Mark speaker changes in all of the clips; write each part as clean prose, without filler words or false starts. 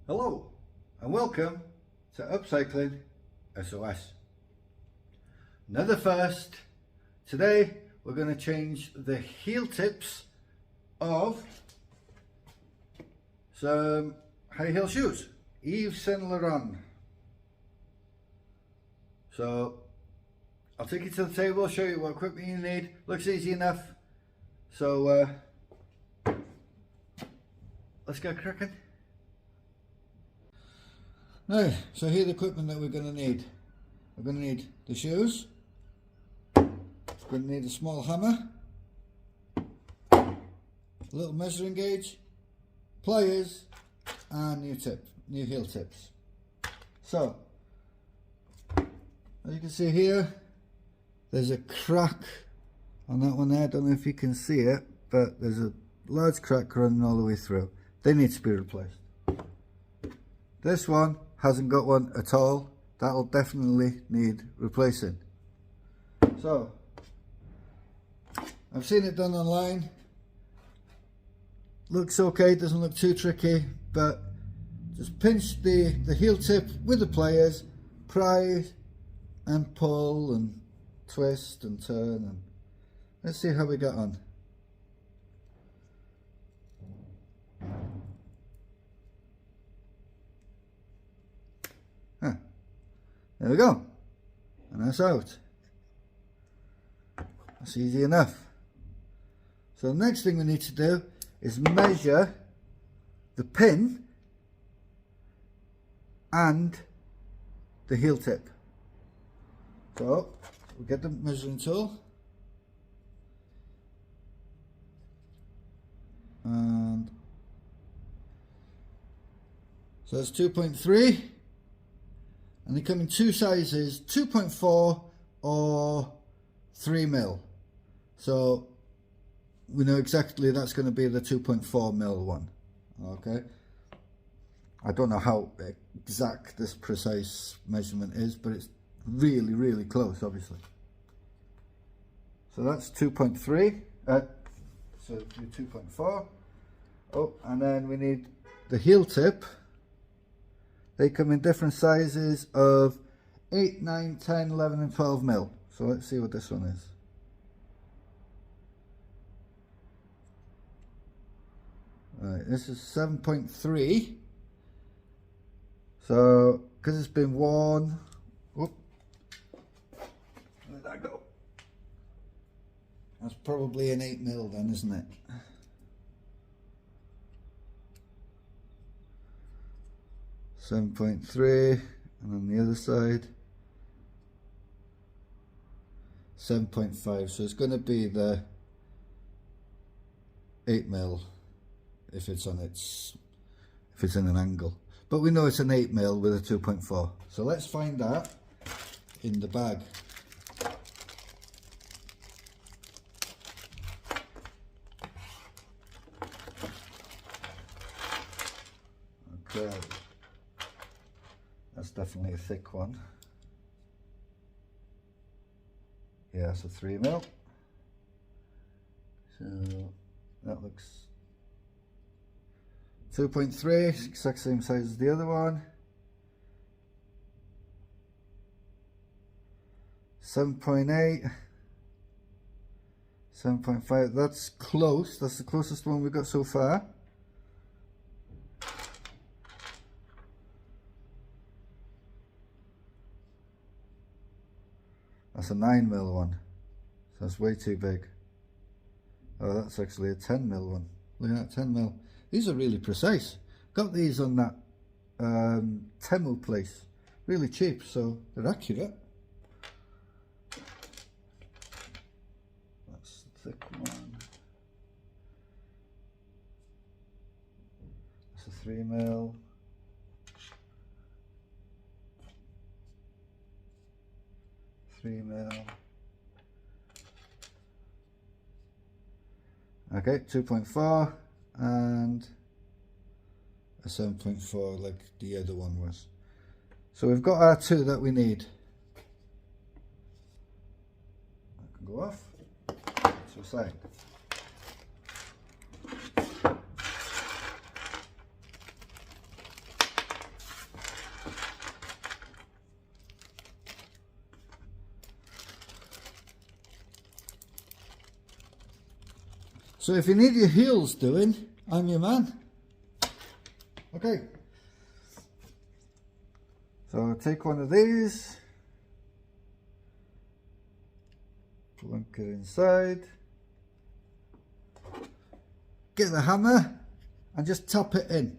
Speaker 1: Hello and welcome to Upcycling SOS. Another first. Today we're going to change the heel tips of some high heel shoes, Yves Saint Laurent. So I'll take you to the table, show you what equipment you need. Looks easy enough, so let's get cracking. Now, so here's the equipment that we're going to need. We're going to need the shoes, we're going to need a small hammer, a little measuring gauge, pliers and new heel tips. So, as you can see here, there's a crack on that one there. I don't know if you can see it, but there's a large crack running all the way through. They need to be replaced. This one hasn't got one at all. That'll definitely need replacing. So I've seen it done online. Looks okay, doesn't look too tricky, but just pinch the heel tip with the pliers, pry and pull and twist and turn, and let's see how we get on. There we go, and that's out. That's easy enough. So the next thing we need to do is measure the pin and the heel tip. So we'll get the measuring tool and so that's 2.3. And they come in two sizes, 2.4 or 3 mil. So we know exactly that's going to be the 2.4 mil one. Okay. I don't know how exact this precise measurement is, but it's really, really close, obviously. So that's 2.3. So 2.4. Oh, and then we need the heel tip. They come in different sizes of 8, 9, 10, 11 and 12 mil. So let's see what this one is. Right, this is 7.3. So, because it's been worn, whoop, where'd that go? That's probably an 8 mil then, isn't it? .3, and on the other side 7.5. So it's going to be the 8 mil if it's in an angle, but we know it's an 8 mil with a 2.4. So let's find that in the bag. Okay. That's definitely a thick one. Yeah, it's a 3 mil. So that looks 2.3, exact same size as the other one. 7.8, 7.5. That's close. That's the closest one we've got so far. That's a 9 mil one, so that's way too big. Oh, that's actually a 10 mil one. Look at that, 10 mil. These are really precise. Got these on that Temu place, really cheap, so they're accurate. That's the thick one. That's a 3 mil. Okay, 2.4 and a 7.4 like the other one was. So we've got our two that we need. That can go off. To a side. So if you need your heels doing, I'm your man. Okay. So I'll take one of these, plunk it inside, get the hammer and just tap it in.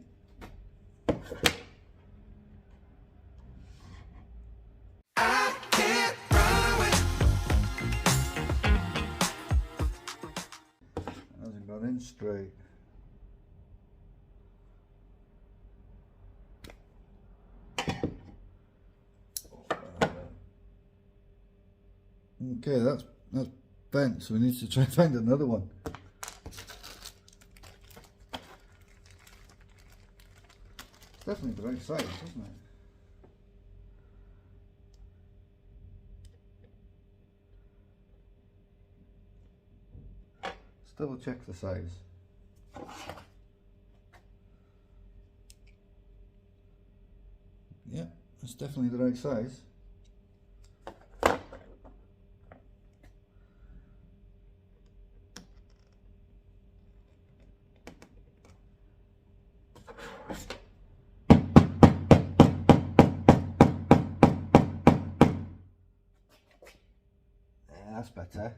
Speaker 1: Hasn't gone in straight. Okay, that's bent, so we need to try and find another one. It's definitely the right size, isn't it? Let's double check the size. Yeah, it's definitely the right size. That's better.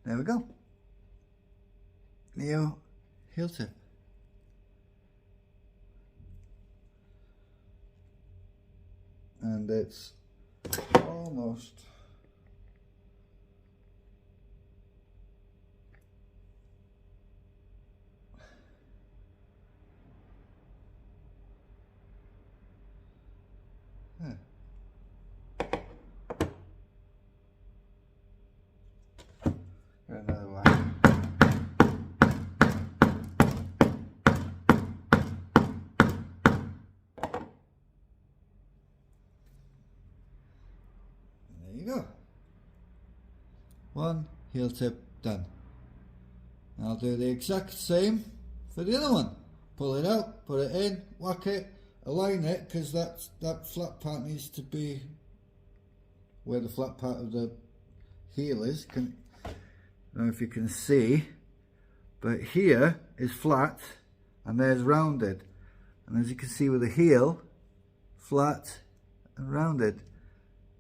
Speaker 1: There we go. New heel tip. And it's almost another one. There you go. One heel tip done. I'll do the exact same for the other one. Pull it out, put it in, whack it, align it, because that flat part needs to be where the flat part of the heel is. I don't know if you can see, but here is flat and there's rounded, and as you can see with the heel, flat and rounded,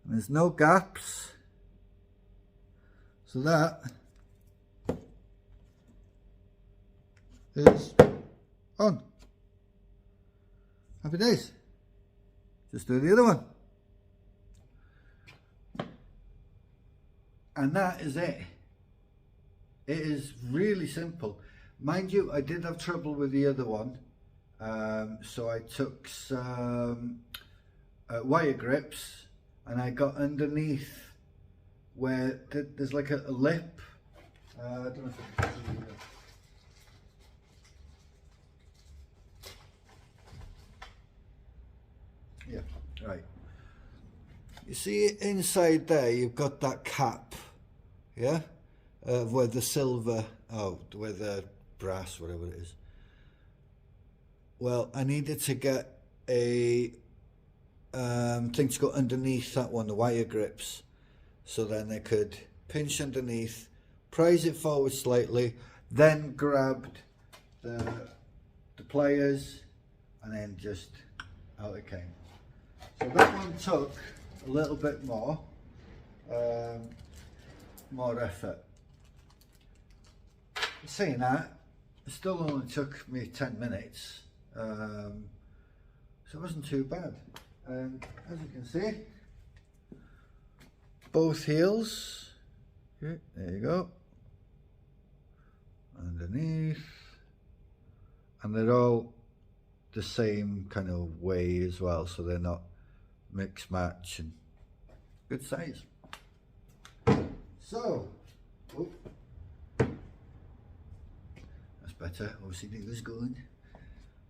Speaker 1: and there's no gaps, so that is on. Happy days. Just do the other one. And that is it. It is really simple. Mind you, I did have trouble with the other one. So I took some wire grips and I got underneath where there's like a lip. I don't know if I can see it. Yeah, right. You see inside there, you've got that cap, yeah, where the silver, where the brass, whatever it is. Well, I needed to get a thing to go underneath that one, the wire grips, so then I could pinch underneath, prise it forward slightly, then grabbed the pliers, and then just out it came. So that one took a little bit more effort. Saying that, it still only took me 10 minutes, so it wasn't too bad. And as you can see, both heels, okay, there you go, underneath, and they're all the same kind of way as well, so they're not mix match, and good size. So, that's better. OCD was going.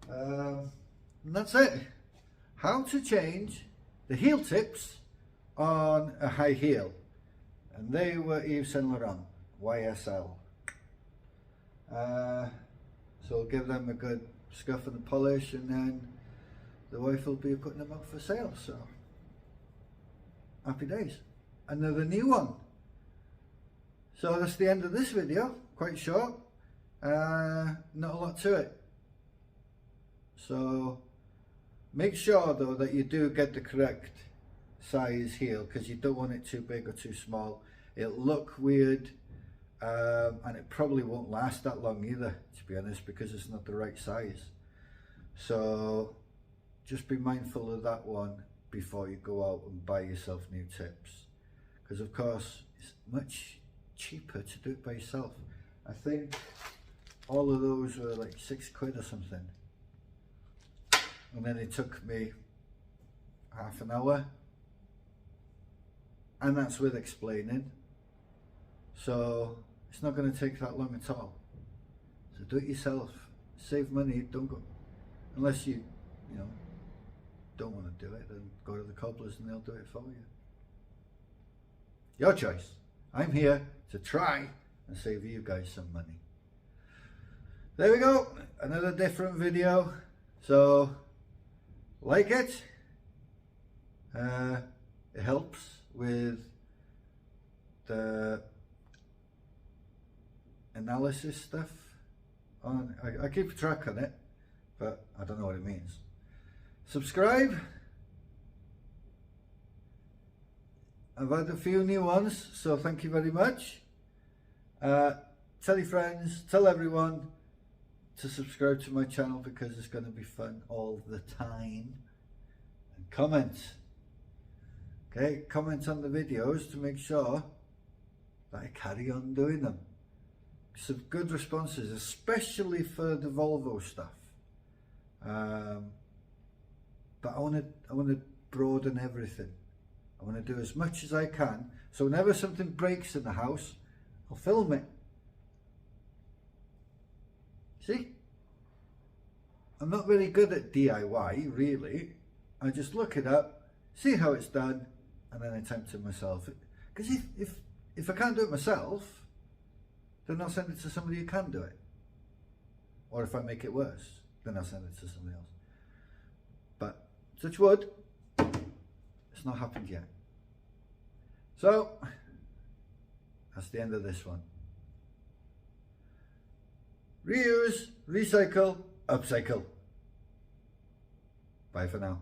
Speaker 1: And that's it. How to change the heel tips on a high heel. and they were Yves Saint Laurent YSL. So we'll give them a good scuff and polish, and then the wife will be putting them up for sale. So happy days. Another new one. So that's the end of this video. Quite short. Not a lot to it. So make sure though that you do get the correct size heel, because you don't want it too big or too small. It'll look weird, and it probably won't last that long either, to be honest, because it's not the right size. So just be mindful of that one before you go out and buy yourself new tips, because of course it's much cheaper to do it by yourself. I think all of those were like £6 or something, and then it took me half an hour, and that's with explaining. So it's not going to take that long at all. So do it yourself, save money. Don't go, unless you know, don't want to do it, then go to the cobblers and they'll do it for you. Your choice. I'm here to try and save you guys some money. There we go, another different video. So like it. It helps with the analysis stuff. I keep track on it, but I don't know what it means. Subscribe. I've had a few new ones, so thank you very much. Tell your friends, tell everyone to subscribe to my channel, because it's going to be fun all the time. And comment. Okay, comment on the videos to make sure that I carry on doing them. Some good responses, especially for the Volvo stuff. But I want to broaden everything. I want to do as much as I can, so whenever something breaks in the house, I'll film it. See? I'm not very good at DIY, really. I just look it up, see how it's done, and then attempt it myself. Because if I can't do it myself, then I'll send it to somebody who can do it. Or if I make it worse, then I'll send it to somebody else. But touch wood, it's not happened yet. So that's the end of this one. Reuse, recycle, upcycle. Bye for now.